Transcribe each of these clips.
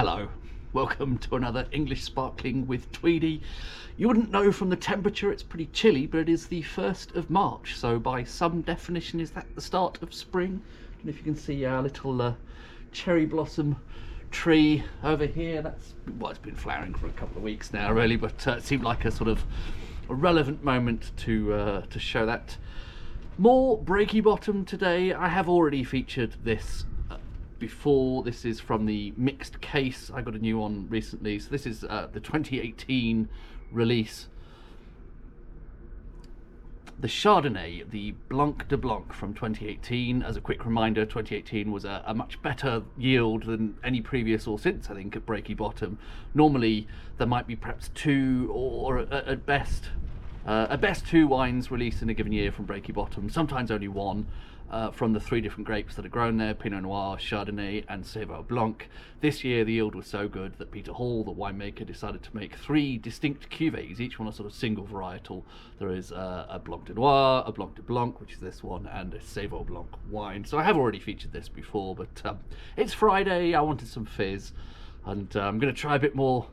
Hello, welcome to another English Sparkling with Tweedy. You wouldn't know from the temperature, it's pretty chilly, but it is the 1st of March, so by some definition is that the start of spring. I don't know if you can see our little cherry blossom tree over here. That's, well, it's been flowering for a couple of weeks now really, but it seemed like a sort of a relevant moment to show that. More Breaky bottom today. I have already featured this before. This is from the mixed case. I got a new one recently, so this is the 2018 release, the Chardonnay, the Blanc de Blanc from 2018. As a quick reminder, 2018 was a much better yield than any previous or since, I think, at Breaky bottom. Normally there might be perhaps two, or at best two wines released in a given year from Breaky bottom, sometimes only one. From the 3 different grapes that are grown there, Pinot Noir, Chardonnay and Sauvignon Blanc. This year the yield was so good that Peter Hall, the winemaker, decided to make 3 distinct cuvées, each one a sort of single varietal. There is a Blanc de Noir, a Blanc de Blanc, which is this one, and a Sauvignon Blanc wine. So I have already featured this before, but it's Friday, I wanted some fizz, and I'm going to try a bit more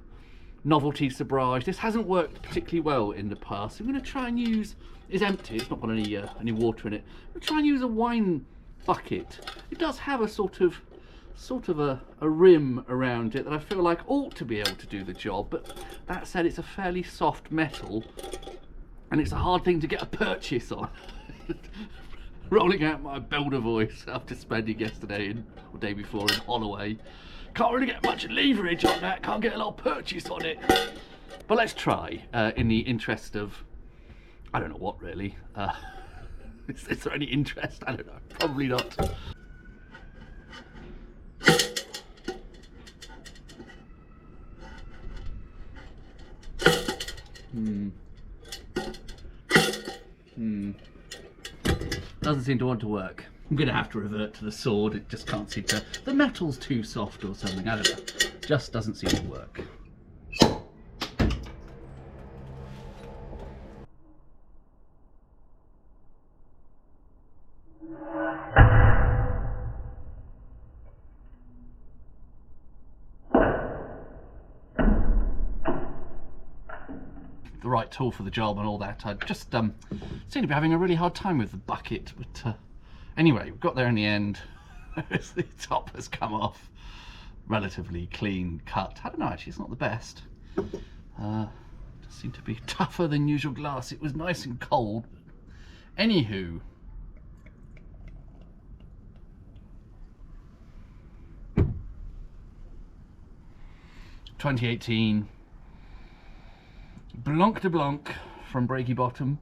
Novelty Sabrage. This hasn't worked particularly well in the past. I'm going to try and use, it's empty, it's not got any water in it. I'm going to try and use a wine bucket. It does have a sort of a rim around it that I feel like ought to be able to do the job, but that said, it's a fairly soft metal and it's a hard thing to get a purchase on. Rolling out my builder voice after spending yesterday or day before in Holloway. Can't really get much leverage on that, can't get a lot of purchase on it. But let's try, in the interest of, I don't know what really. Is there any interest? I don't know, probably not. Doesn't seem to want to work. I'm going to have to revert to the sword. It just can't seem to... The metal's too soft or something. I don't know. Just doesn't seem to work. The right tool for the job and all that. I just seem to be having a really hard time with the bucket, but anyway, we've got there in the end. The top has come off, relatively clean cut. I don't know, actually it's not the best. Does seem to be tougher than usual glass. It was nice and cold. Anywho, (2018) Blanc de Blanc from Breaky bottom.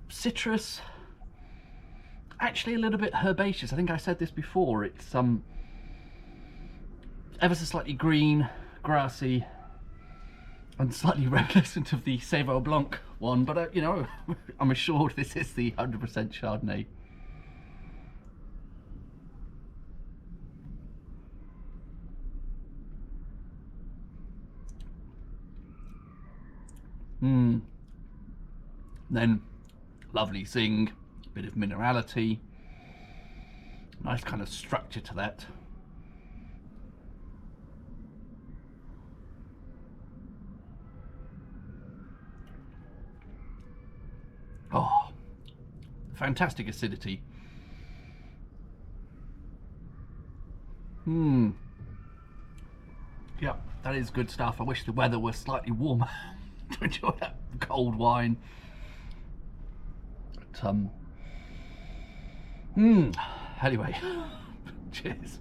Citrus, actually a little bit herbaceous. I think I said this before. It's ever so slightly green, grassy, and slightly reminiscent of the Sauvignon Blanc one. But you know, I'm assured this is the 100% Chardonnay. Then lovely zing, bit of minerality, nice kind of structure to that. Oh, fantastic acidity. Yeah, that is good stuff. I wish the weather was slightly warmer to enjoy that cold wine. But, anyway, cheers.